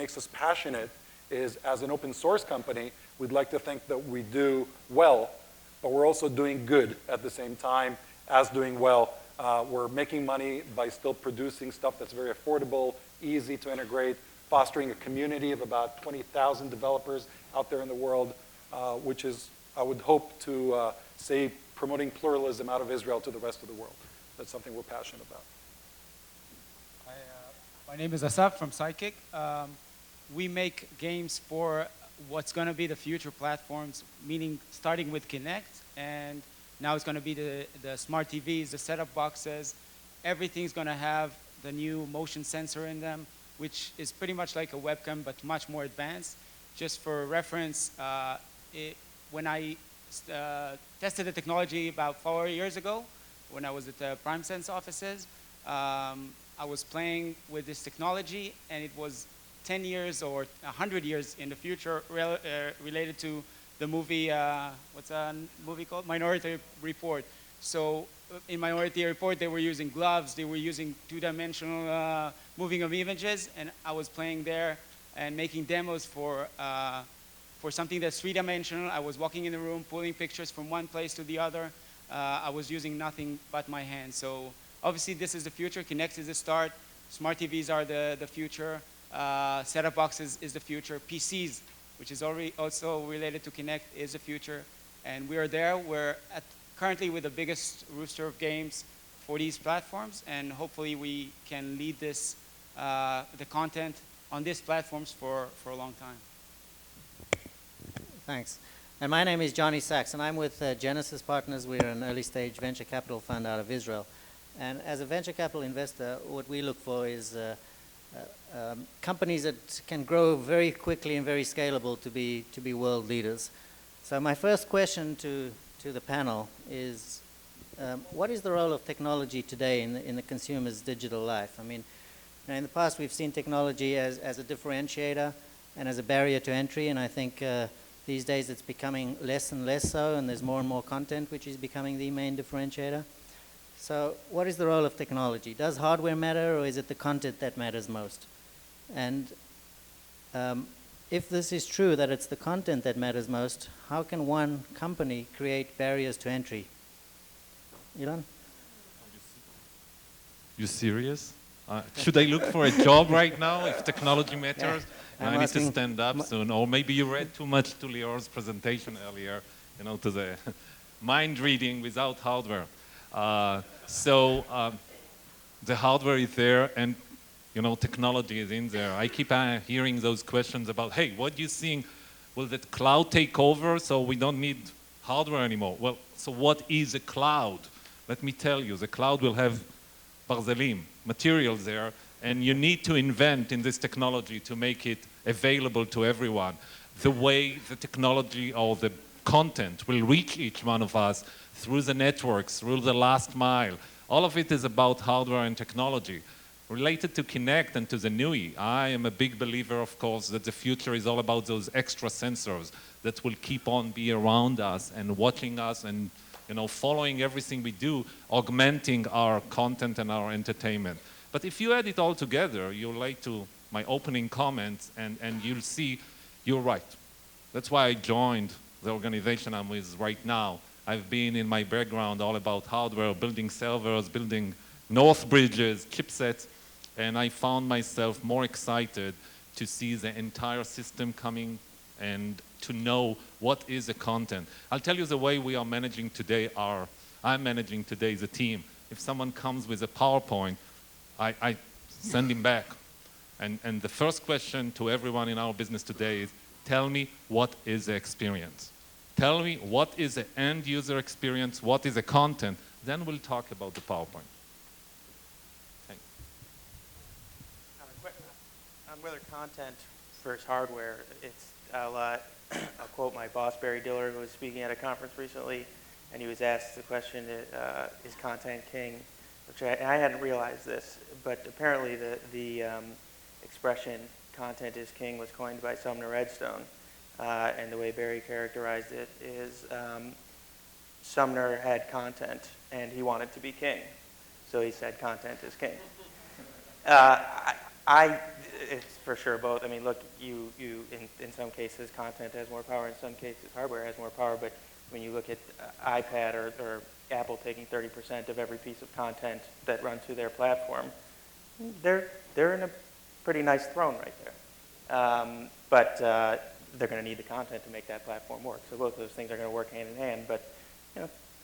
makes us passionate is, as an open source company, we'd like to think that we do well, but we're also doing good at the same time as doing well. We're making money by still producing stuff that's very affordable, easy to integrate, fostering a community of about 20,000 developers out there in the world, which is, I would hope to say, promoting pluralism out of Israel to the rest of the world. That's something we're passionate about. My name is Asaf from Sidekick. We make games for what's going to be the future platforms, meaning starting with Kinect, and now it's going to be the smart TVs, the setup boxes. Everything's going to have the new motion sensor in them, which is pretty much like a webcam, but much more advanced. Just for reference, when I tested the technology about 4 years ago, when I was at the PrimeSense offices, I was playing with this technology, and it was 10 years or 100 years in the future related to the movie, what's that movie called? Minority Report. So in Minority Report, they were using gloves, they were using two-dimensional moving of images, and I was playing there and making demos for something that's three-dimensional. I was walking in the room, pulling pictures from one place to the other. I was using nothing but my hands. So obviously, this is the future. Kinect is the start. Smart TVs are the future. Setup boxes is the future. PCs, which is already also related to Kinect, is the future. And we are there. We're currently with the biggest rooster of games for these platforms. And hopefully, we can lead this, the content on these platforms for a long time. Thanks. And my name is Johnny Sachs, and I'm with Genesis Partners. We're an early-stage venture capital fund out of Israel. And as a venture capital investor, what we look for is companies that can grow very quickly and very scalable to be world leaders. So my first question to the panel is, what is the role of technology today in the consumer's digital life? I mean, in the past we've seen technology as a differentiator and as a barrier to entry, and I think these days it's becoming less and less so, and there's more and more content which is becoming the main differentiator. So what is the role of technology? Does hardware matter, or is it the content that matters most? And if this is true, that it's the content that matters most, how can one company create barriers to entry? Ilan? You serious? Should I look for a job right now if technology matters? Yeah. I need to stand up soon. Or maybe you read too much to Lior's presentation earlier, to the mind reading without hardware. The hardware is there, and technology is in there. I keep hearing those questions about, hey, what do you think? Will the cloud take over so we don't need hardware anymore? Well, so what is a cloud? Let me tell you, the cloud will have barzelim, materials there, and you need to invent in this technology to make it available to everyone. The way the technology or the content will reach each one of us through the networks, through the last mile. All of it is about hardware and technology. Related to Kinect and to the NUI, I am a big believer, of course, that the future is all about those extra sensors that will keep on be around us and watching us and following everything we do, augmenting our content and our entertainment. But if you add it all together, you relate to my opening comments, and you'll see you're right. That's why I joined the organization I'm with right now. I've been in my background all about hardware, building servers, building north bridges, chipsets, and I found myself more excited to see the entire system coming and to know what is the content. I'll tell you the way we are managing today, I'm managing today the team. If someone comes with a PowerPoint, I send him back. And the first question to everyone in our business today is, tell me what is the experience. Tell me what is the end user experience, what is the content, then we'll talk about the PowerPoint. Thanks. On whether content versus hardware, I'll quote my boss, Barry Diller, who was speaking at a conference recently, and he was asked the question, is content king? Which I hadn't realized this, but apparently the expression content is king was coined by Sumner Redstone. And the way Barry characterized it is Sumner had content and he wanted to be king. So he said content is king. It's for sure both. I mean, look, in some cases, content has more power. In some cases, hardware has more power. But when you look at iPad or Apple taking 30% of every piece of content that runs through their platform, they're in a pretty nice throne right there. But they're going to need the content to make that platform work. So both of those things are going to work hand in hand. But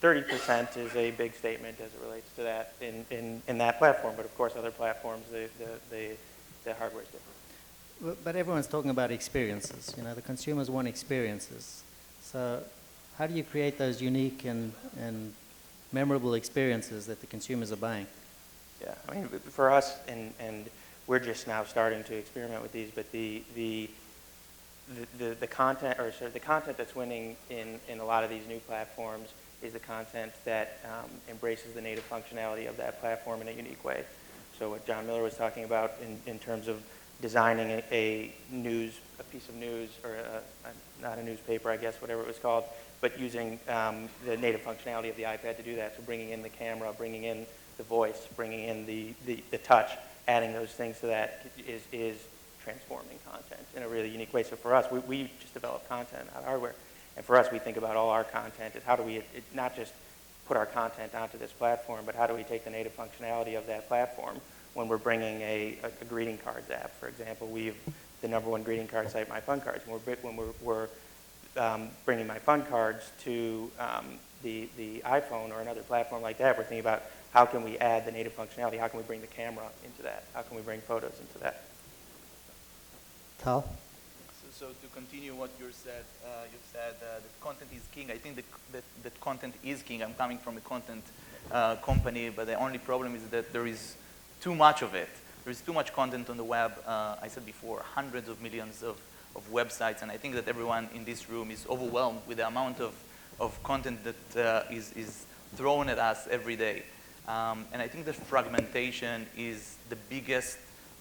30% is a big statement as it relates to that in that platform. But of course, other platforms, the hardware is different. But everyone's talking about experiences. The consumers want experiences. So how do you create those unique and memorable experiences that the consumers are buying? Yeah, I mean, for us, and we're just now starting to experiment with these, but the content, the content that's winning in a lot of these new platforms is the content that embraces the native functionality of that platform in a unique way. So what John Miller was talking about in terms of designing a piece of news, or not a newspaper, I guess, whatever it was called, but using the native functionality of the iPad to do that. So bringing in the camera, bringing in the voice, bringing in the touch, adding those things to that is transforming content in a really unique way. So for us, we just develop content, not hardware. And for us, we think about all our content as how do we not just put our content onto this platform, but how do we take the native functionality of that platform when we're bringing a greeting cards app, for example. We've the #1 greeting card site, My Fun Cards. When we're bringing My Fun Cards to the iPhone or another platform like that, we're thinking about how can we add the native functionality, how can we bring the camera into that, how can we bring photos into that. Tal? So to continue what you said that content is king. I think that content is king. I'm coming from a content company, but the only problem is that there is too much of it. There is too much content on the web. I said before, hundreds of millions of websites, and I think that everyone in this room is overwhelmed with the amount of content that is thrown at us every day. And I think that fragmentation is the biggest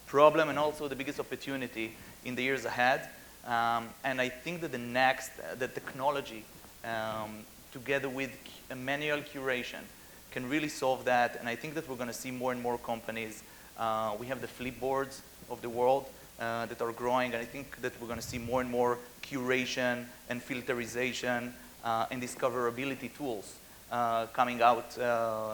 problem and also the biggest opportunity in the years ahead. And I think that the technology, together with a manual curation, can really solve that. And I think that we're going to see more and more companies. We have the Flipboards of the world that are growing, and I think that we're going to see more and more curation and filterization and discoverability tools coming out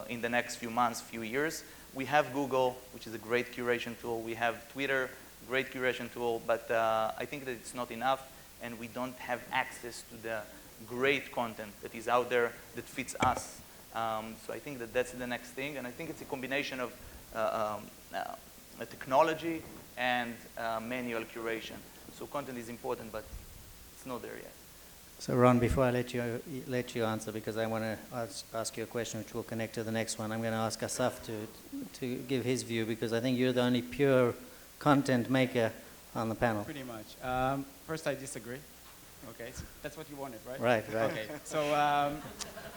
in the next few months, few years. We have Google, which is a great curation tool. We have Twitter, great curation tool, but I think that it's not enough, and we don't have access to the great content that is out there that fits us. So I think that that's the next thing, and I think it's a combination of technology and manual curation. So content is important, but it's not there yet. So Ron, before I let you answer, because I want to ask you a question which will connect to the next one, I'm going to ask Asaf to give his view, because I think you're the only pure content maker on the panel. Pretty much. First, I disagree. Okay, so that's what you wanted, right? Right. Okay, so,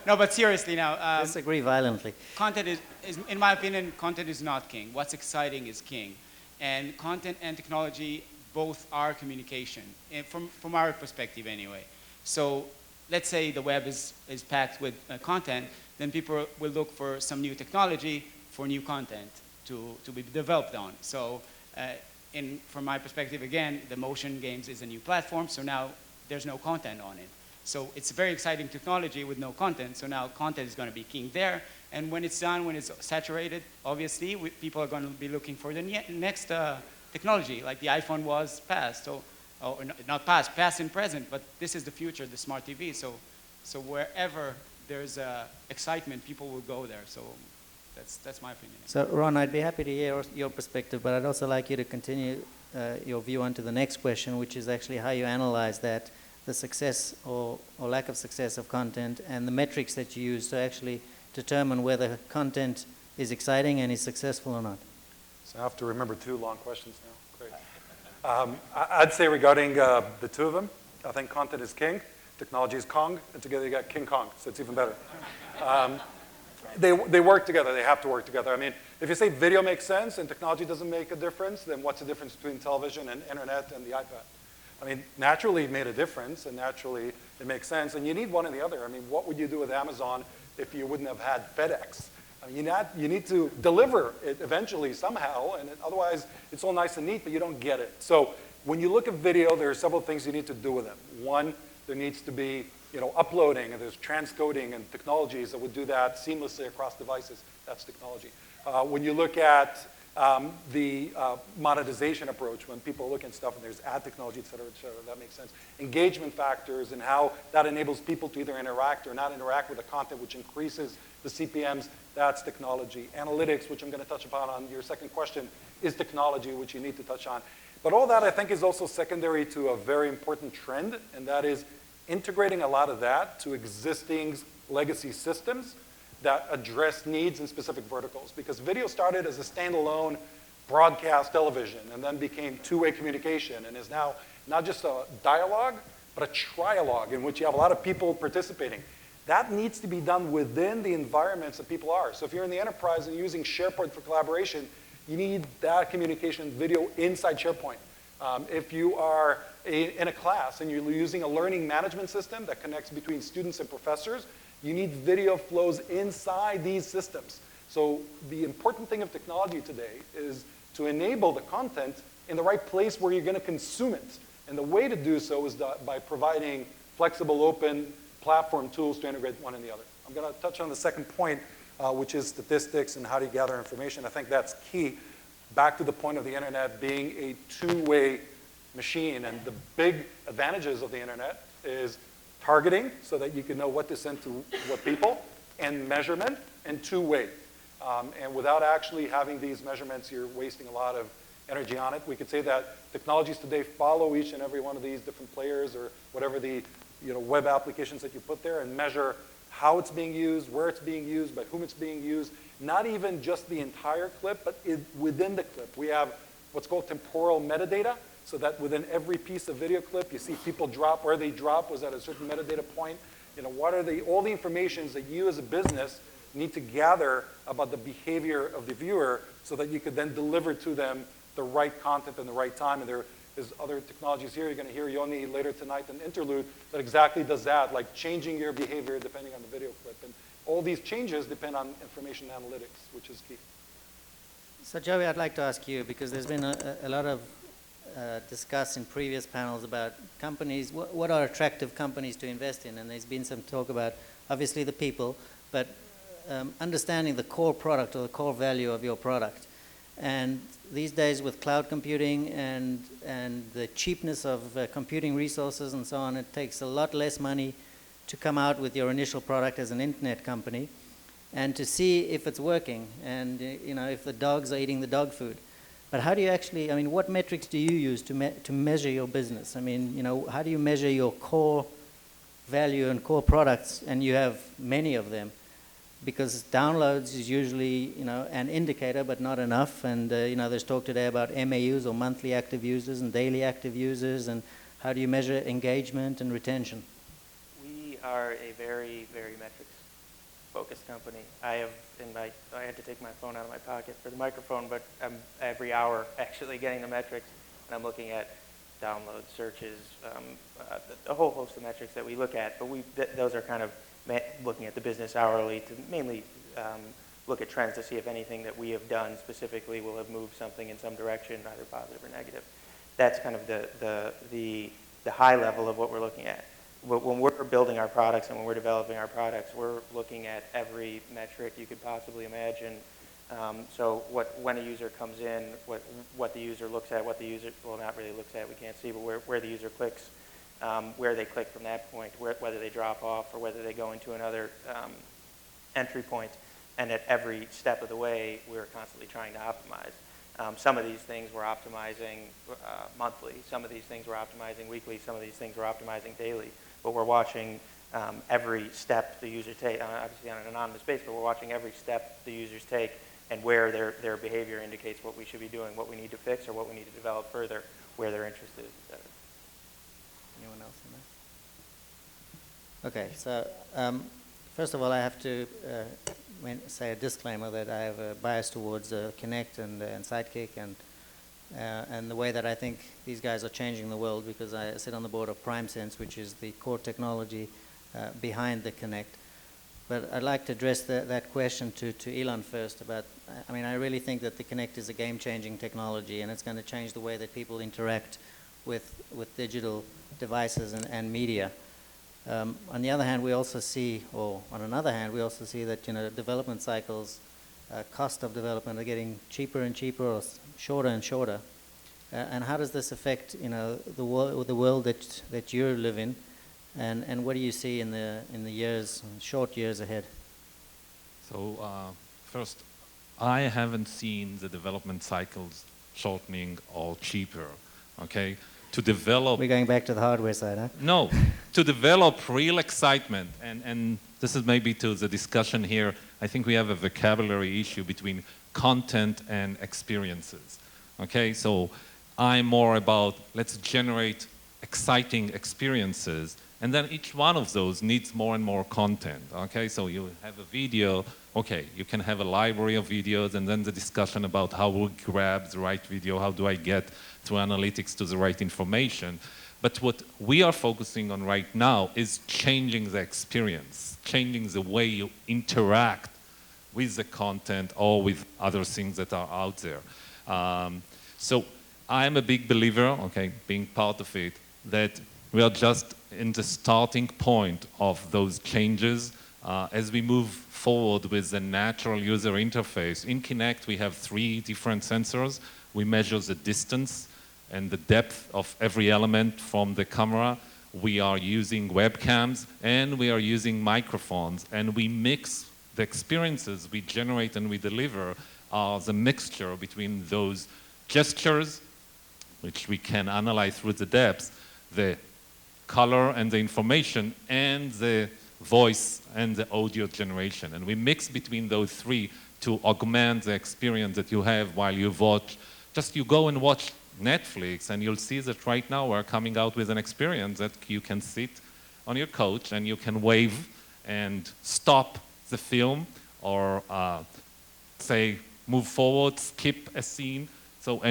no, but seriously now. Disagree violently. Content is, in my opinion, content is not king. What's exciting is king. And content and technology both are communication, and from our perspective anyway. So let's say the web is packed with content, then people will look for some new technology for new content to be developed on. So from my perspective, again, the motion games is a new platform, so now there's no content on it. So it's a very exciting technology with no content, so now content is going to be king there. And when it's done, when it's saturated, obviously, people are going to be looking for the next technology, like the iPhone was past. So, or not past and present, but this is the future, the smart TV. So wherever there's excitement, people will go there. So that's my opinion. So Ron, I'd be happy to hear your perspective, but I'd also like you to continue your view on to the next question, which is actually how you analyze that, the success or lack of success of content, and the metrics that you use to actually determine whether content is exciting and is successful or not. So I have to remember 2 long questions now. Great. I'd say regarding the 2 of them, I think content is king, technology is Kong, and together you got King Kong, so it's even better. They work together. They have to work together. I mean, if you say video makes sense and technology doesn't make a difference, then what's the difference between television and internet and the iPad? I mean, naturally it made a difference, and naturally it makes sense, and you need one or the other. I mean, what would you do with Amazon if you wouldn't have had FedEx? I mean, you need to deliver it eventually somehow, and otherwise it's all nice and neat, but you don't get it. So when you look at video, there are several things you need to do with it. One, there needs to be uploading, and there's transcoding and technologies that would do that seamlessly across devices. That's technology. When you look at the monetization approach, when people look at stuff and there's ad technology, et cetera, that makes sense. Engagement factors and how that enables people to either interact or not interact with the content, which increases the CPMs, that's technology. Analytics, which I'm going to touch upon on your second question, is technology, which you need to touch on. But all that, I think, is also secondary to a very important trend, and that is integrating a lot of that to existing legacy systems that address needs in specific verticals. Because video started as a standalone broadcast television and then became two-way communication and is now not just a dialogue, but a trialogue in which you have a lot of people participating. That needs to be done within the environments that people are. So if you're in the enterprise and using SharePoint for collaboration, you need that communication video inside SharePoint. If you are in a class and you're using a learning management system that connects between students and professors, you need video flows inside these systems. So the important thing of technology today is to enable the content in the right place where you're going to consume it. And the way to do so is by providing flexible, open platform tools to integrate one and the other. I'm going to touch on the second point, which is statistics and how do you gather information. I think that's key. Back to the point of the internet being a two-way machine. And the big advantages of the internet is targeting, so that you can know what to send to what people, and measurement, and two-way. And without actually having these measurements, you're wasting a lot of energy on it. We could say that technologies today follow each and every one of these different players or whatever the web applications that you put there and measure how it's being used, where it's being used, by whom it's being used, not even just the entire clip, but within the clip. We have what's called temporal metadata, so that within every piece of video clip, you see people drop, where they drop was at a certain metadata point. What are all the informations that you as a business need to gather about the behavior of the viewer so that you could then deliver to them the right content in the right time. And there is other technologies here. You're going to hear Yoni later tonight, an interlude that exactly does that, like changing your behavior depending on the video clip. And all these changes depend on information analytics, which is key. So Joey, I'd like to ask you, because there's been a lot of discuss in previous panels about companies, what are attractive companies to invest in, and there's been some talk about obviously the people, but understanding the core product or the core value of your product. And these days with cloud computing and the cheapness of computing resources and so on, it takes a lot less money to come out with your initial product as an internet company and to see if it's working and if the dogs are eating the dog food. But how do you actually, what metrics do you use to measure your business? How do you measure your core value and core products, and you have many of them? Because downloads is usually, an indicator, but not enough. And, there's talk today about MAUs, or monthly active users, and daily active users, and how do you measure engagement and retention? We are a very, very metrics-focused company. I had to take my phone out of my pocket for the microphone, but I'm every hour actually getting the metrics, and I'm looking at downloads, searches, a whole host of metrics that we look at. But those are kind of looking at the business hourly to mainly look at trends to see if anything that we have done specifically will have moved something in some direction, either positive or negative. That's kind of the high level of what we're looking at. When we're building our products and when we're developing our products, we're looking at every metric you could possibly imagine. So when a user comes in, what the user looks at, what the user, well, not really looks at, we can't see, but where the user clicks, where they click from that point, whether they drop off or whether they go into another entry point. And at every step of the way, we're constantly trying to optimize. Some of these things we're optimizing monthly. Some of these things we're optimizing weekly. Some of these things we're optimizing daily. But we're watching every step the user takes, obviously on an anonymous basis, but we're watching every step the users take and where their behavior indicates what we should be doing, what we need to fix, or what we need to develop further, where their interest is, et cetera. Anyone else in there? Okay, so first of all, I have to say a disclaimer that I have a bias towards Connect and Sidekick and the way that I think these guys are changing the world, because I sit on the board of PrimeSense, which is the core technology behind the Connect. But I'd like to address that question to Elon first about, I mean, I really think that the Kinect is a game-changing technology, and it's going to change the way that people interact with digital devices and media. On the other hand, we also see, or on another hand, we also see that, development cycles, cost of development are getting cheaper and cheaper or shorter and shorter. And how does this affect, the world that you live in? And what do you see in the short years ahead? So first, I haven't seen the development cycles shortening or cheaper, okay? To develop... We're going back to the hardware side, huh? No, to develop real excitement, and this is maybe to the discussion here, I think we have a vocabulary issue between content and experiences, okay? So I'm more about, let's generate exciting experiences, and then each one of those needs more and more content, okay? So you have a video, okay, you can have a library of videos, and then the discussion about how we grab the right video, how do I get through analytics to the right information. But what we are focusing on right now is changing the experience, changing the way you interact with the content or with other things that are out there. So I'm a big believer, okay, being part of it, that we are just in the starting point of those changes. As we move forward with the natural user interface, in Kinect we have 3 different sensors. We measure the distance and the depth of every element from the camera. We are using webcams and we are using microphones, and we mix the experiences we generate and we deliver are the mixture between those gestures, which we can analyze through the depth, the color and the information, and the voice and the audio generation. And we mix between those 3 to augment the experience that you have while you watch. Just you go and watch Netflix and you'll see that right now we're coming out with an experience that you can sit on your couch and you can wave and stop the film or say move forward, skip a scene. So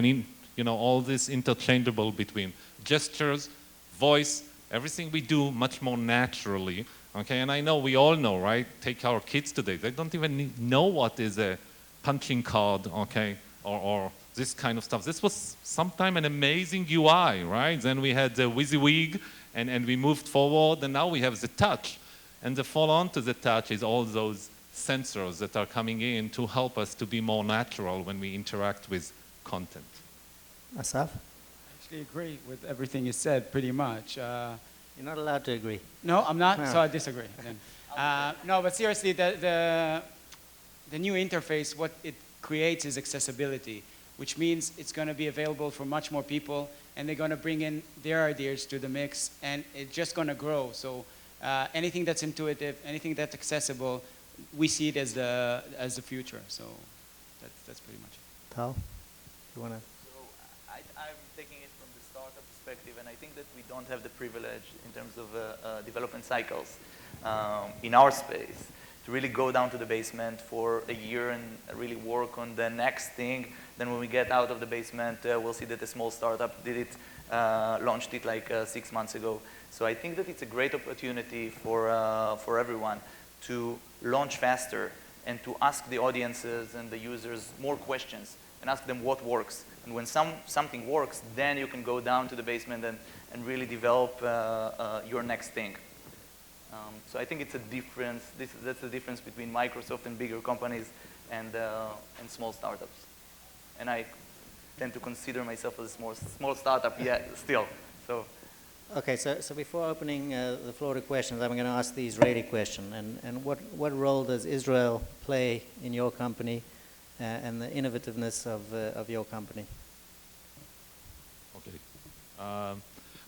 all this interchangeable between gestures, voice, everything we do much more naturally, okay? And I know, we all know, right? Take our kids today. They don't even know what is a punching card, okay? Or this kind of stuff. This was sometime an amazing UI, right? Then we had the WYSIWYG, and we moved forward, and now we have the touch. And the follow-on to the touch is all those sensors that are coming in to help us to be more natural when we interact with content. Asaf? I actually agree with everything you said, pretty much. You're not allowed to agree. No, I'm not, No. so I disagree. No, but seriously, the new interface, what it creates is accessibility, which means it's going to be available for much more people, and they're going to bring in their ideas to the mix, and it's just going to grow. So anything that's intuitive, anything that's accessible, we see it as the future. So that's pretty much it. Tal, you want to? I'm taking it from the startup perspective, and I think that we don't have the privilege in terms of development cycles in our space to really go down to the basement for a year and really work on the next thing. Then when we get out of the basement, we'll see that a small startup did it, launched it like 6 months ago. So I think that it's a great opportunity for everyone to launch faster and to ask the audiences and the users more questions and ask them what works. And when something works, then you can go down to the basement and really develop your next thing. So I think it's a difference. That's the difference between Microsoft and bigger companies and small startups. And I tend to consider myself as a small startup yet still. So. Okay, so before opening the floor to questions, I'm going to ask the Israeli question. And what role does Israel play in your company and the innovativeness of your company? Okay.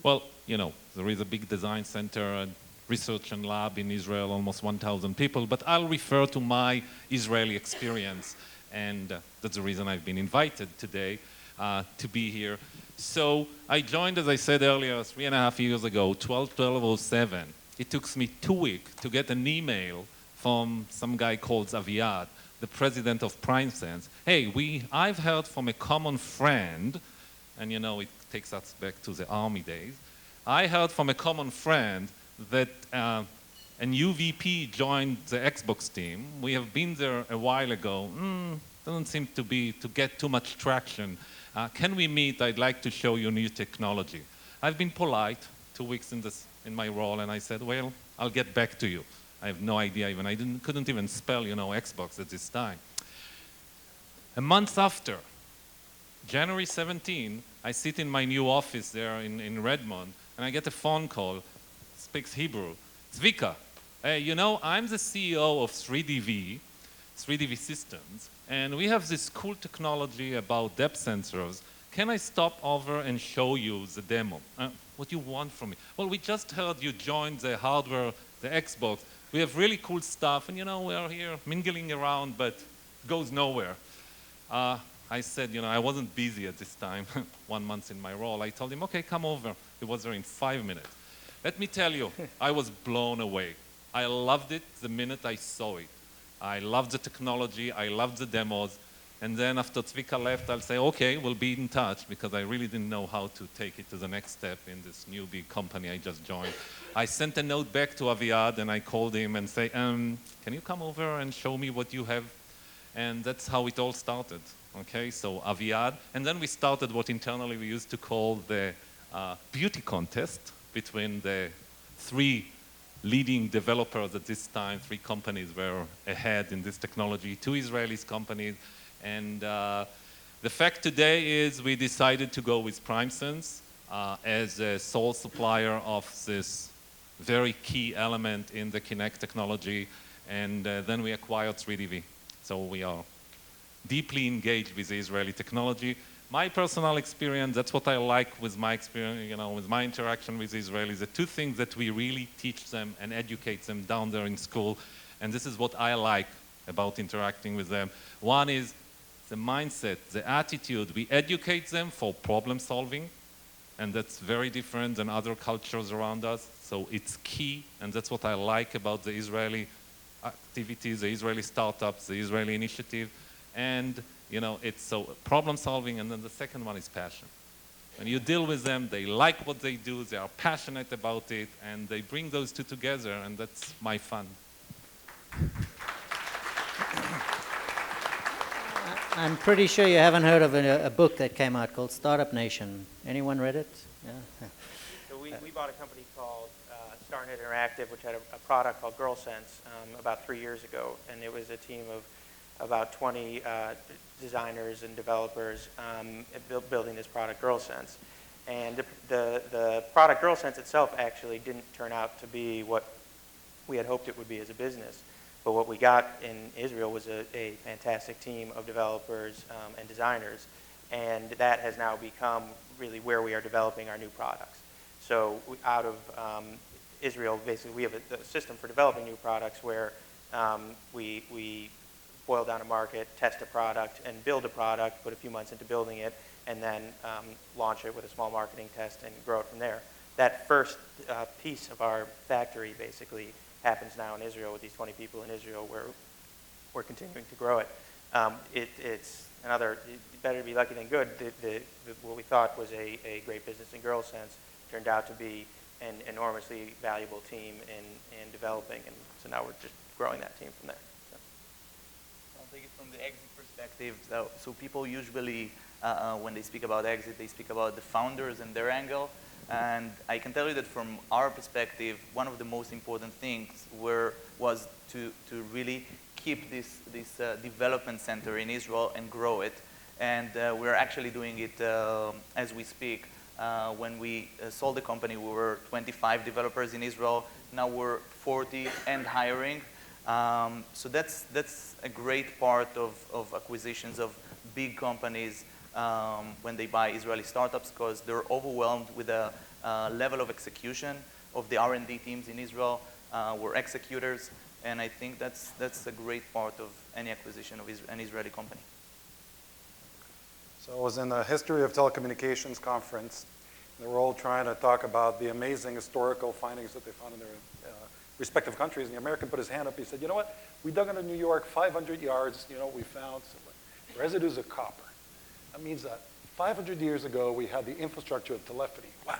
Well, there is a big design center and research and lab in Israel, almost 1,000 people, but I'll refer to my Israeli experience, and that's the reason I've been invited today to be here. So I joined, as I said earlier, 3.5 years ago, 12/12/07. It took me 2 weeks to get an email from some guy called Aviad, the president of PrimeSense. Hey, I've heard from a common friend, and it takes us back to the army days. I heard from a common friend that and UVP joined the Xbox team. We have been there a while ago. Doesn't seem to get too much traction. Can we meet? I'd like to show you new technology. I've been polite, 2 weeks in my role, and I said, well, I'll get back to you. I have no idea even. I couldn't even spell, Xbox at this time. A month after, January 17, I sit in my new office there in Redmond, and I get a phone call, speaks Hebrew. Zvika, hey, I'm the CEO of 3DV Systems, and we have this cool technology about depth sensors. Can I stop over and show you the demo? What do you want from me? Well, we just heard you joined the hardware, the Xbox. We have really cool stuff, and we are here mingling around, but it goes nowhere. I said, I wasn't busy at this time, 1 month in my role. I told him, okay, come over. He was there in 5 minutes. Let me tell you, I was blown away. I loved it the minute I saw it. I loved the technology, I loved the demos, and then after Zvika left, I'll say, okay, we'll be in touch, because I really didn't know how to take it to the next step in this new big company I just joined. I sent a note back to Aviad, and I called him and say, can you come over and show me what you have? And that's how it all started. Okay, so Aviad, and then we started what internally we used to call the beauty contest between the 3 leading developers at this time. 3 companies were ahead in this technology, 2 Israeli companies, and the fact today is we decided to go with PrimeSense as a sole supplier of this very key element in the Kinect technology, and then we acquired 3DV. So we are deeply engaged with the Israeli technology. My personal experience, that's what I like with my experience, with my interaction with the Israelis, the 2 things that we really teach them and educate them down there in school, and this is what I like about interacting with them. One is the mindset, the attitude. We educate them for problem solving, and that's very different than other cultures around us, so it's key, and that's what I like about the Israeli activities, the Israeli startups, the Israeli initiative. And it's so problem solving, and then the second one is passion. When you deal with them, they like what they do, they are passionate about it, and they bring those 2 together, and that's my fun. I'm pretty sure you haven't heard of a book that came out called Startup Nation. Anyone read it? Yeah. So we bought a company called StarNet Interactive, which had a product called GirlSense about 3 years ago, and it was a team of about 20 designers and developers building this product, GirlSense. And the product GirlSense itself actually didn't turn out to be what we had hoped it would be as a business. But what we got in Israel was a fantastic team of developers and designers, and that has now become really where we are developing our new products. So out of Israel, basically, we have a system for developing new products where we boil down a market, test a product, and build a product, put a few months into building it, and then launch it with a small marketing test and grow it from there. That first piece of our factory basically happens now in Israel with these 20 people in Israel, where we're continuing to grow it. It's another, better to be lucky than good. What we thought was a great business in GirlSense turned out to be an enormously valuable team in developing, and so now we're just growing that team from there. I'll take it from the exit perspective. So people usually, when they speak about exit, they speak about the founders and their angle. And I can tell you that from our perspective, one of the most important things was to really keep this development center in Israel and grow it. And we're actually doing it as we speak. When we sold the company, we were 25 developers in Israel. Now we're 40 and hiring. So that's a great part of acquisitions of big companies when they buy Israeli startups, because they're overwhelmed with the level of execution of the R&D teams in Israel. We're executors, and I think that's a great part of any acquisition of an Israeli company. So I was in the History of Telecommunications conference. They were all trying to talk about the amazing historical findings that they found in their respective countries. And the American put his hand up. He said, you know what? We dug into New York 500 yards. You know, we found some residues of copper. That means that 500 years ago, we had the infrastructure of telephony. Wow.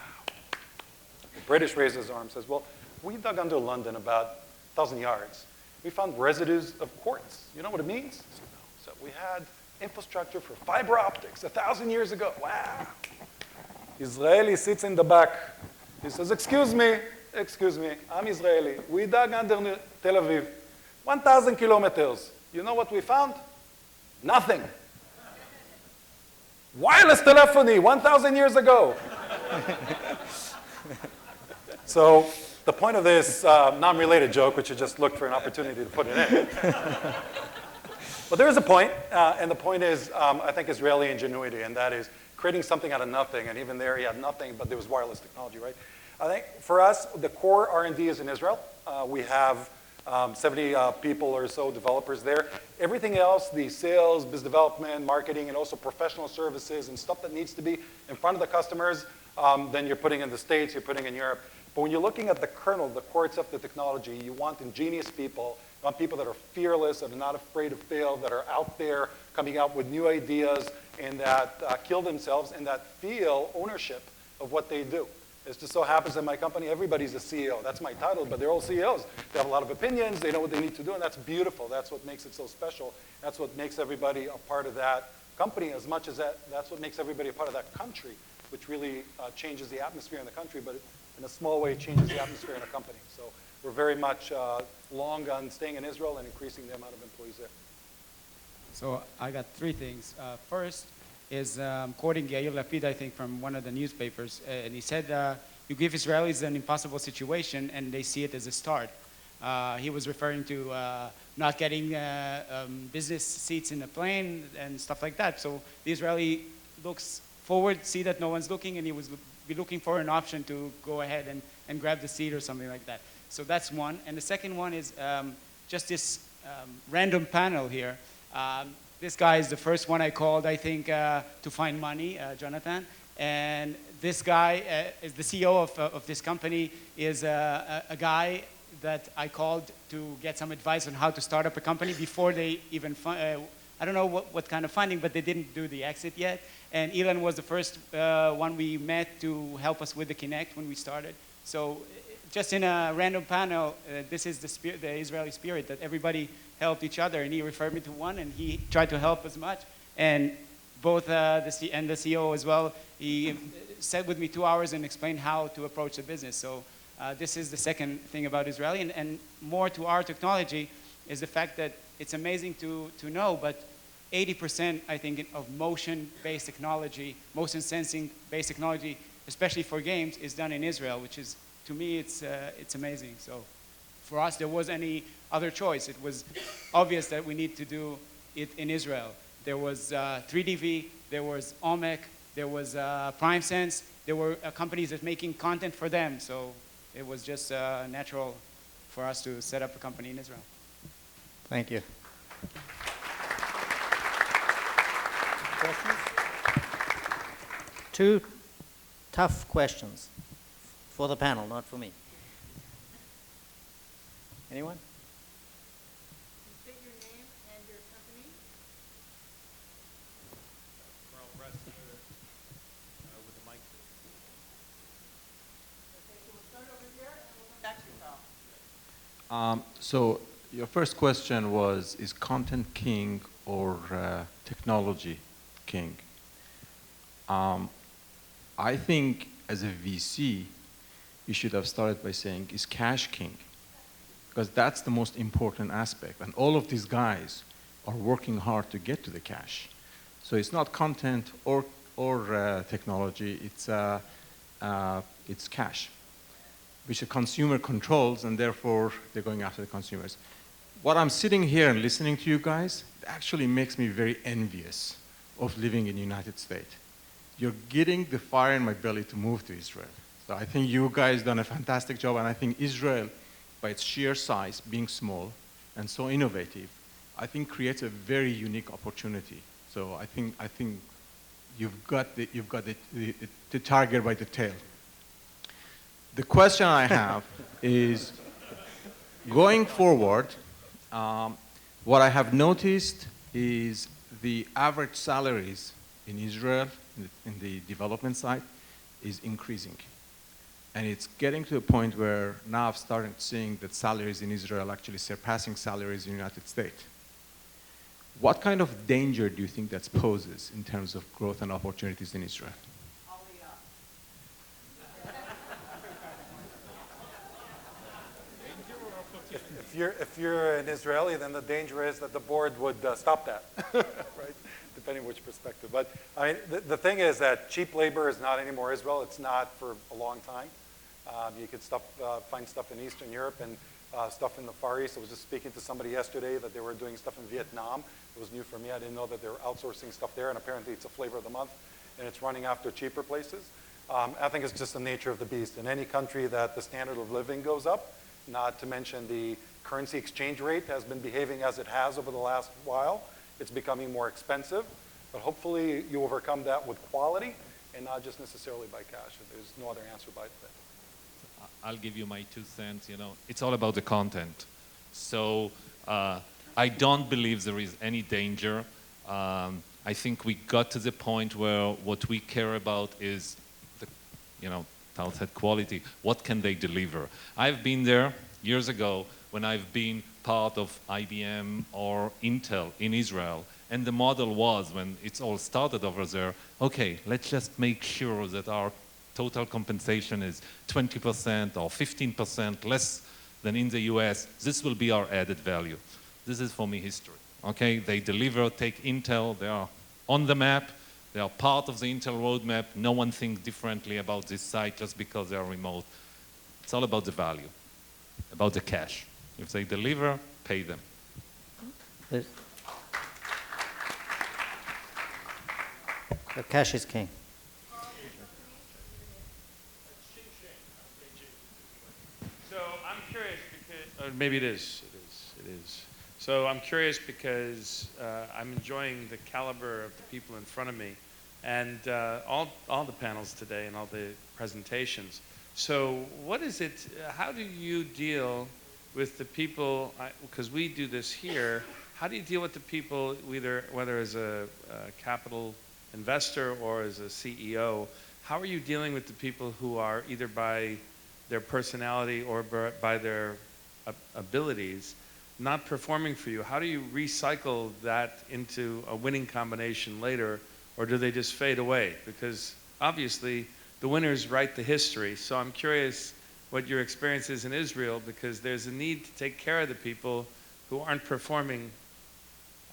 The British raised his arm and says, well, we dug under London about 1,000 yards. We found residues of quartz. You know what it means? So we had infrastructure for fiber optics 1,000 years ago. Wow. Israeli sits in the back. He says, excuse me, I'm Israeli. We dug under Tel Aviv, 1,000 kilometers. You know what we found? Nothing. Wireless telephony 1,000 years ago. So the point of this non-related joke, which I just looked for an opportunity to put it in. But there is a point, and the point is, I think, Israeli ingenuity, and that is creating something out of nothing. And even there, he had nothing, but there was wireless technology, right? I think for us, the core R&D is in Israel. We have 70 people or so developers there. Everything else, the sales, business development, marketing, and also professional services and stuff that needs to be in front of the customers, then you're putting in the States, you're putting in Europe. But when you're looking at the kernel, the core itself, the technology, you want ingenious people. You want people that are fearless, that are not afraid to fail, that are out there coming out with new ideas, and that kill themselves, and that feel ownership of what they do. It just so happens in my company, everybody's a CEO. That's my title, but they're all CEOs. They have a lot of opinions. They know what they need to do, and that's beautiful. That's what makes it so special. That's what makes everybody a part of that company as much as that's what makes everybody a part of that country, which really changes the atmosphere in the country, but in a small way changes the atmosphere in a company. So we're very much long on staying in Israel and increasing the amount of employees there. So I got three things. First is quoting Yair Lapid, I think, from one of the newspapers, and he said, you give Israelis an impossible situation and they see it as a start. He was referring to not getting business seats in the plane and stuff like that. So the Israeli looks forward, see that no one's looking, and he was be looking for an option to go ahead and grab the seat or something like that. So that's one. And the second one is just this random panel here. This guy is the first one I called, I think, to find money, Jonathan. And this guy is the CEO of this company, is a guy that I called to get some advice on how to start up a company before they even, I don't know what kind of funding, but they didn't do the exit yet. And Elon was the first one we met to help us with the Connect when we started. So just in a random panel, this is the Israeli spirit, that everybody helped each other. And he referred me to one, and he tried to help as much. And both the CEO as well, he sat with me 2 hours and explained how to approach the business. So this is the second thing about Israeli. And more to our technology is the fact that it's amazing to know, but 80%, I think, of motion-based technology, motion sensing-based technology, especially for games, is done in Israel, which is, to me, it's amazing. So for us, there was any other choice. It was obvious that we need to do it in Israel. There was 3DV, there was OMEC, there was PrimeSense, there were companies that making content for them. So it was just natural for us to set up a company in Israel. Thank you. Questions? Two tough questions for the panel, not for me. Anyone? State your name and your company. With the mic. Okay, so we'll start over here and we'll come back to you, Carl. So your first question was, is content king or technology king? I think as a VC, you should have started by saying, is cash king? Because that's the most important aspect. And all of these guys are working hard to get to the cash. So it's not content or technology, it's cash, which the consumer controls, and therefore they're going after the consumers. What I'm sitting here and listening to you guys, it actually makes me very envious of living in the United States. You're getting the fire in my belly to move to Israel. So I think you guys done a fantastic job, and I think Israel, by its sheer size, being small and so innovative, I think creates a very unique opportunity. So I think you've got the target by the tail. The question I have is, going forward, what I have noticed is the average salaries in Israel, in the development side, is increasing. And it's getting to a point where now I've started seeing that salaries in Israel actually surpassing salaries in the United States. What kind of danger do you think that poses in terms of growth and opportunities in Israel? If you're an Israeli, then the danger is that the board would stop that, right? Depending which perspective. But I mean, the thing is that cheap labor is not anymore Israel. It's not for a long time. You could find stuff in Eastern Europe and stuff in the Far East. I was just speaking to somebody yesterday that they were doing stuff in Vietnam. It was new for me. I didn't know that they were outsourcing stuff there, and apparently it's a flavor of the month, and it's running after cheaper places. I think it's just the nature of the beast. In any country that the standard of living goes up, not to mention the currency exchange rate has been behaving as it has over the last while. It's becoming more expensive, but hopefully you overcome that with quality and not just necessarily by cash. There's no other answer by that. I'll give you my 2 cents. It's all about the content. So I don't believe there is any danger. I think we got to the point where what we care about is the, Tal said quality. What can they deliver? I've been there years ago when I've been part of IBM or Intel in Israel. And the model was, when it's all started over there, okay, let's just make sure that our total compensation is 20% or 15% less than in the US. This will be our added value. This is, for me, history. Okay, they deliver, take Intel, they are on the map, they are part of the Intel roadmap. No one thinks differently about this site just because they are remote. It's all about the value, about the cash. If they deliver, pay them. The cash is king. So I'm curious because, or maybe it is. So I'm curious because I'm enjoying the caliber of the people in front of me, and all the panels today and all the presentations. So what is it? How do you deal with the people? Because we do this here. How do you deal with the people, whether as a capital investor or as a CEO? How are you dealing with the people who are either by their personality or by their abilities not performing for you? How do you recycle that into a winning combination later, or do they just fade away? Because obviously the winners write the history. So I'm curious what your experience is in Israel, because there's a need to take care of the people who aren't performing,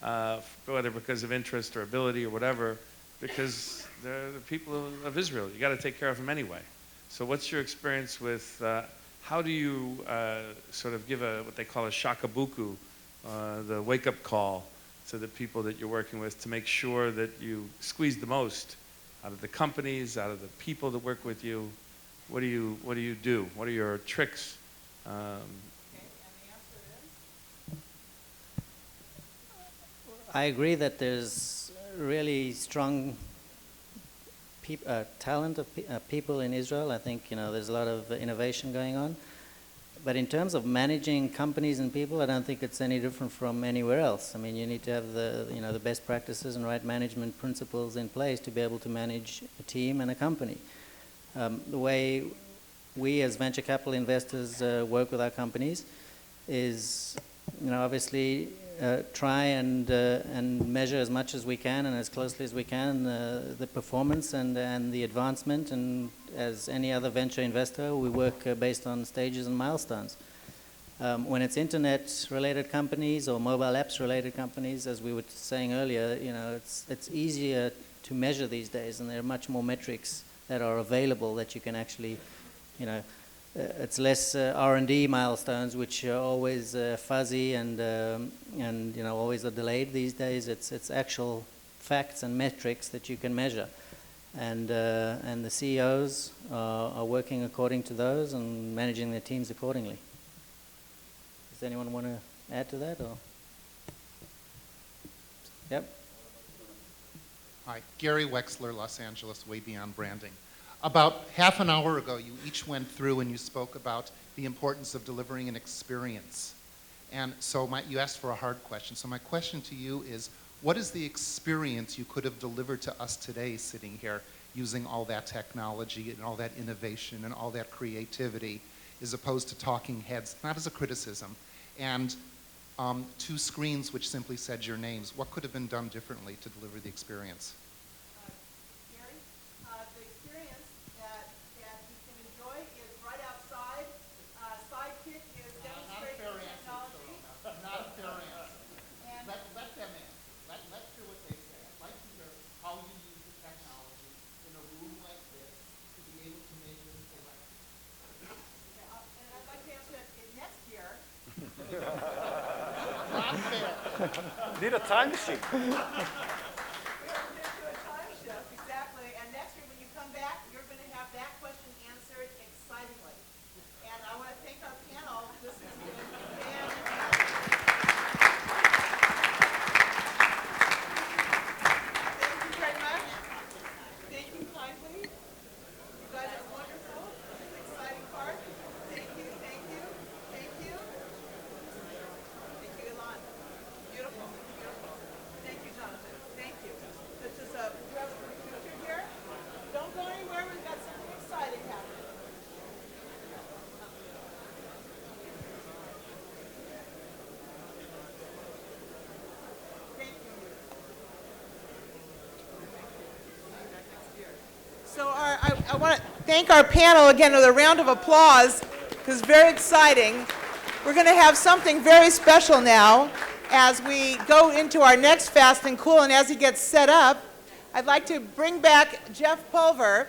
whether because of interest or ability or whatever, because they're the people of Israel. You got to take care of them anyway. So what's your experience with how do you sort of give what they call a shakabuku, the wake-up call to the people that you're working with to make sure that you squeeze the most out of the companies, out of the people that work with you? What do you do? What are your tricks? Okay, and the answer is? I agree that there's really strong talent of people in Israel. I think there's a lot of innovation going on. But in terms of managing companies and people, I don't think it's any different from anywhere else. I mean, you need to have the best practices and right management principles in place to be able to manage a team and a company. The way we as venture capital investors work with our companies is, obviously try and measure as much as we can and as closely as we can the performance and the advancement. And as any other venture investor, we work based on stages and milestones. When it's internet-related companies or mobile apps-related companies, as we were saying earlier, it's easier to measure these days, and there are much more metrics that are available that you can actually, it's less R&D milestones, which are always fuzzy and always are delayed these days. It's actual facts and metrics that you can measure, and the CEOs are working according to those and managing their teams accordingly. Does anyone want to add to that? Or? Yep. Hi, Gary Wexler, Los Angeles, Way Beyond Branding. About half an hour ago, you each went through and you spoke about the importance of delivering an experience. And so you asked for a hard question. So my question to you is, what is the experience you could have delivered to us today sitting here using all that technology and all that innovation and all that creativity, as opposed to talking heads, not as a criticism, and two screens which simply said your names. What could have been done differently to deliver the experience? Gary, the experience that you can enjoy is right outside. Sidekick is demonstrating technology. Not a fair answer. Let them answer. Let's hear what they say. I'd like to hear how you use the technology in a room like this to be able to make this selection. And I'd like to answer that next year. Not fair. Need a time machine. We're going to do a time shift, exactly. And next year when you come back, you're going to have that question answered excitingly. And I want to thank our panel. This has been fantastic. Thank you very much. Thank you kindly. You guys are wonderful. This is an exciting part. Thank you, thank you, thank you. Thank you, Ilan. Beautiful, beautiful. Thank you, Jonathan. Thank you. This is a, do you have a picture here? Don't go anywhere. We've got something exciting happening. Thank you. So I want to thank our panel again with a round of applause. This is very exciting. We're going to have something very special now as we go into our next Fast and Cool. And as he gets set up, I'd like to bring back Jeff Pulver.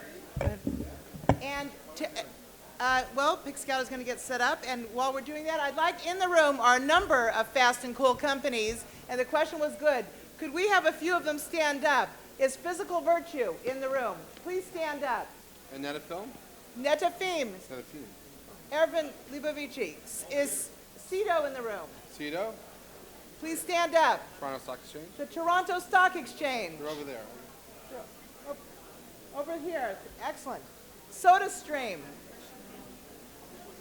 And, well, Pick Scout is going to get set up. And while we're doing that, I'd like in the room are a number of Fast and Cool companies. And the question was good. Could we have a few of them stand up? Is Physical Virtue in the room? Please stand up. And Neta Film? Netafim, Neta Film. Ervin Libovici. Is Cito in the room? Cito? Please stand up. Toronto Stock Exchange? The Toronto Stock Exchange. They're over there. Over here. Excellent. SodaStream.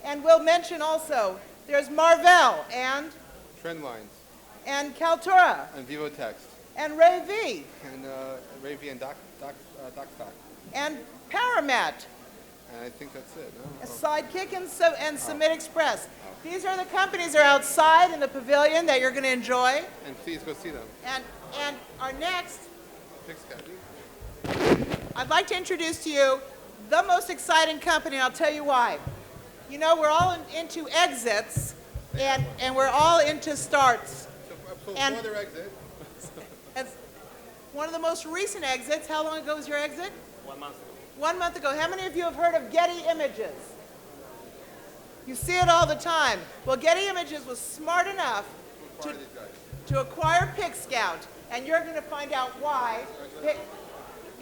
And we'll mention also, there's Marvell and Trendlines. Kaltura And Vivo Text. and Ray V And Ray V and DocStock. and Paramat, And I think that's it. No? Sidekick and Submit Express. These are the companies that are outside in the pavilion that you're going to enjoy. And please go see them. And our next, Pick Scout. I'd like to introduce to you the most exciting company, and I'll tell you why. You know, we're all into exits, and we're all into starts. So And- for their exit, And one of the most recent exits, how long ago was your exit? 1 month ago. 1 month ago. How many of you have heard of Getty Images? You see it all the time. Well, Getty Images was smart enough to acquire Pick Scout, and you're going to find out why.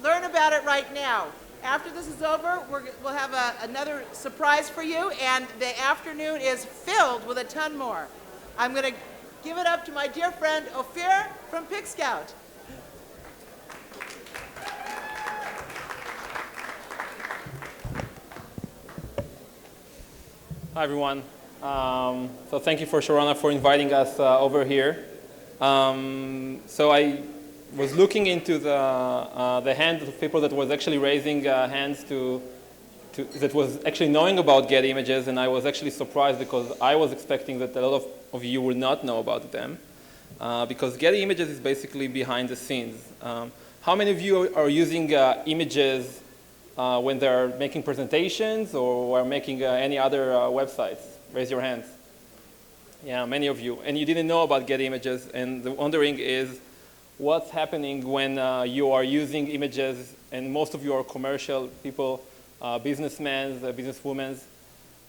Learn about it right now. After this is over, we'll have another surprise for you, and the afternoon is filled with a ton more. I'm going to give it up to my dear friend Ophir from Pick Scout. Hi, everyone. So thank you for Sharona for inviting us over here. So I was looking into the hands of people that was actually raising hands that was actually knowing about Getty Images, and I was actually surprised because I was expecting that a lot of you would not know about them, because Getty Images is basically behind the scenes. How many of you are using images when they're making presentations or are making any other websites? Raise your hands. Yeah, many of you. And you didn't know about Getty Images, and the wondering is what's happening when you are using images, and most of you are commercial people, businessmen, businesswomen.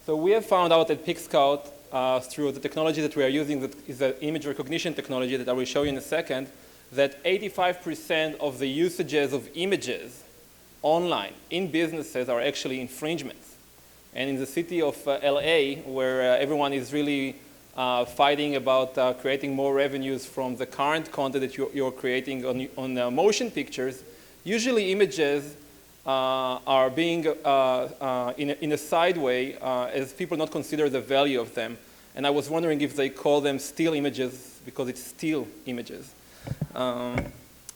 So we have found out at PickScout through the technology that we are using, that is an image recognition technology that I will show you in a second, that 85% of the usages of images online in businesses are actually infringements. And in the city of LA, where everyone is really fighting about creating more revenues from the current content that you're creating on motion pictures, usually images are being in a side way as people not consider the value of them. And I was wondering if they call them still images because it's still images.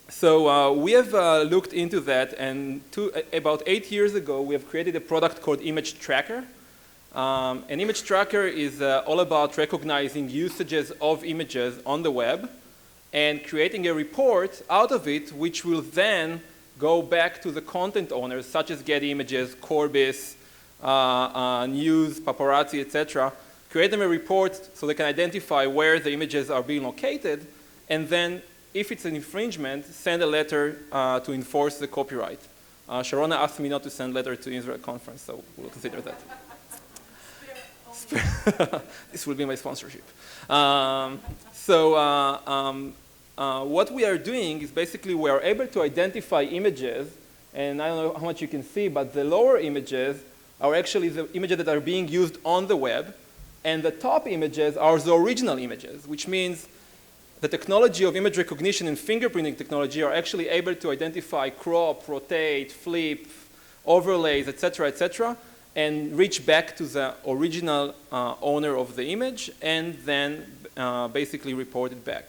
So we have looked into that, and about 8 years ago, we have created a product called Image Tracker. An image tracker is all about recognizing usages of images on the web and creating a report out of it, which will then go back to the content owners, such as Getty Images, Corbis, News, Paparazzi, etc. Create them a report so they can identify where the images are being located, and then, if it's an infringement, send a letter to enforce the copyright. Sharona asked me not to send letter to Israel conference, so we'll consider that. This will be my sponsorship. What we are doing is basically we are able to identify images, and I don't know how much you can see, but the lower images are actually the images that are being used on the web, and the top images are the original images, which means the technology of image recognition and fingerprinting technology are actually able to identify crop, rotate, flip, overlays, etc., and reach back to the original owner of the image, and then basically report it back.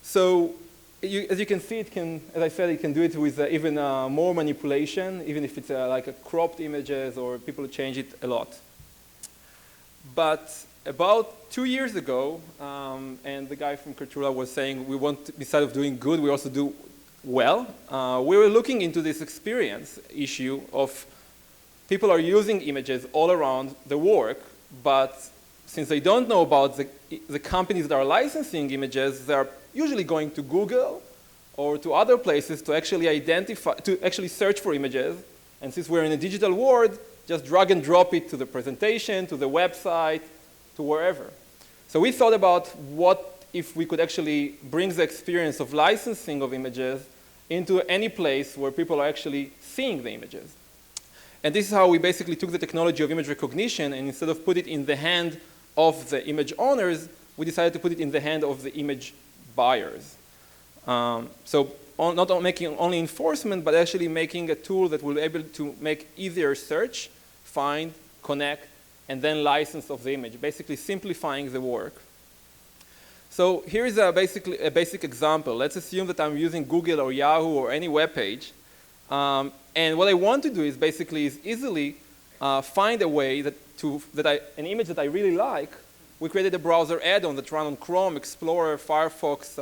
So as you can see, it can, as I said, it can do it with even more manipulation, even if it's like a cropped images or people change it a lot. But about 2 years ago, and the guy from Kartura was saying we want, besides of doing good, we also do well. We were looking into this experience issue of people are using images all around the work, but since they don't know about the companies that are licensing images, they're usually going to Google or to other places to actually identify, to actually search for images. And since we're in a digital world, just drag and drop it to the presentation, to the website, to wherever. So we thought about what if we could actually bring the experience of licensing of images into any place where people are actually seeing the images. And this is how we basically took the technology of image recognition, and instead of put it in the hand of the image owners, we decided to put it in the hand of the image buyers. Not making only enforcement, but actually making a tool that will be able to make easier search, find, connect, and then license of the image, basically simplifying the work. So here is basically a basic example. Let's assume that I'm using Google or Yahoo or any web page. And what I want to do is basically easily find a way an image that I really like. We created a browser add-on that runs on Chrome, Explorer, Firefox,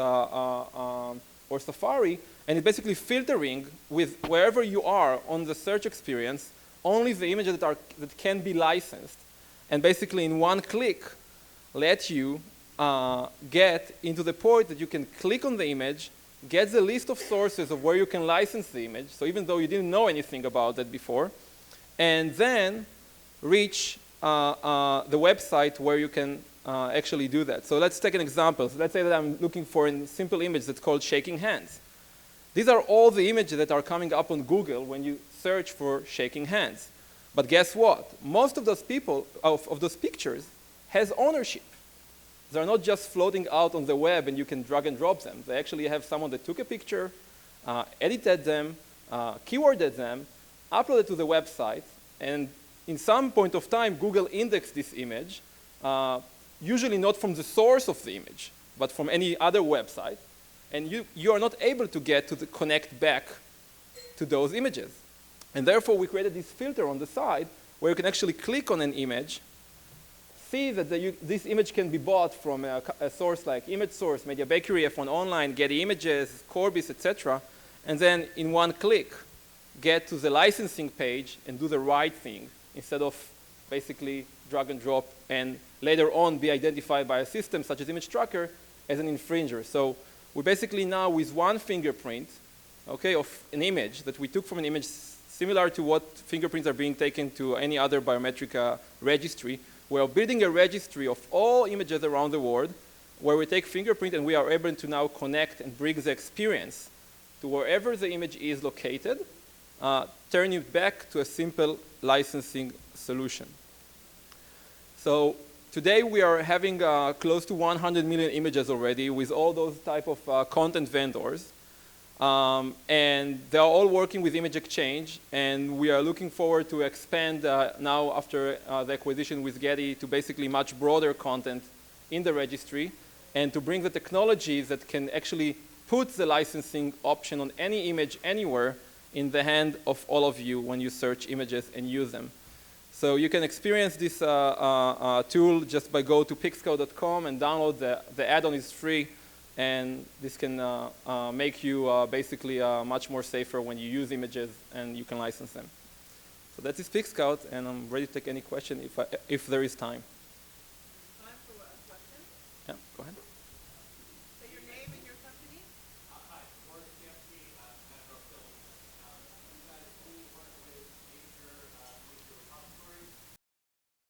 or Safari, and it's basically filtering with wherever you are on the search experience, only the images that can be licensed. And basically in one click, let you get into the point that you can click on the image, get the list of sources of where you can license the image, so even though you didn't know anything about that before, and then reach the website where you can actually do that. So let's take an example. So let's say that I'm looking for a simple image that's called shaking hands. These are all the images that are coming up on Google when you search for shaking hands. But guess what? Most of those people, of those pictures, has ownership. They're not just floating out on the web and you can drag and drop them. They actually have someone that took a picture, edited them, keyworded them, uploaded to the website, and in some point of time, Google indexed this image, usually not from the source of the image, but from any other website, and you are not able to get to connect back to those images. And therefore, we created this filter on the side where you can actually click on an image, see that this image can be bought from a source like Image Source, Media Bakery, F1 Online, Getty Images, Corbis, etc., and then in one click, get to the licensing page and do the right thing instead of basically drag and drop and later on be identified by a system such as Image Tracker as an infringer. So we basically now with one fingerprint, okay, of an image that we took from an image similar to what fingerprints are being taken to any other biometric registry, we are building a registry of all images around the world where we take fingerprint and we are able to now connect and bring the experience to wherever the image is located, turn it back to a simple licensing solution. So today we are having close to 100 million images already with all those type of content vendors. And they are all working with Image Exchange, and we are looking forward to expand now after the acquisition with Getty to basically much broader content in the registry and to bring the technologies that can actually puts the licensing option on any image anywhere in the hand of all of you when you search images and use them. So you can experience this tool just by go to pixco.com and download the add-on is free, and this can make you basically much more safer when you use images and you can license them. So that is PixScout, and I'm ready to take any question if there is time.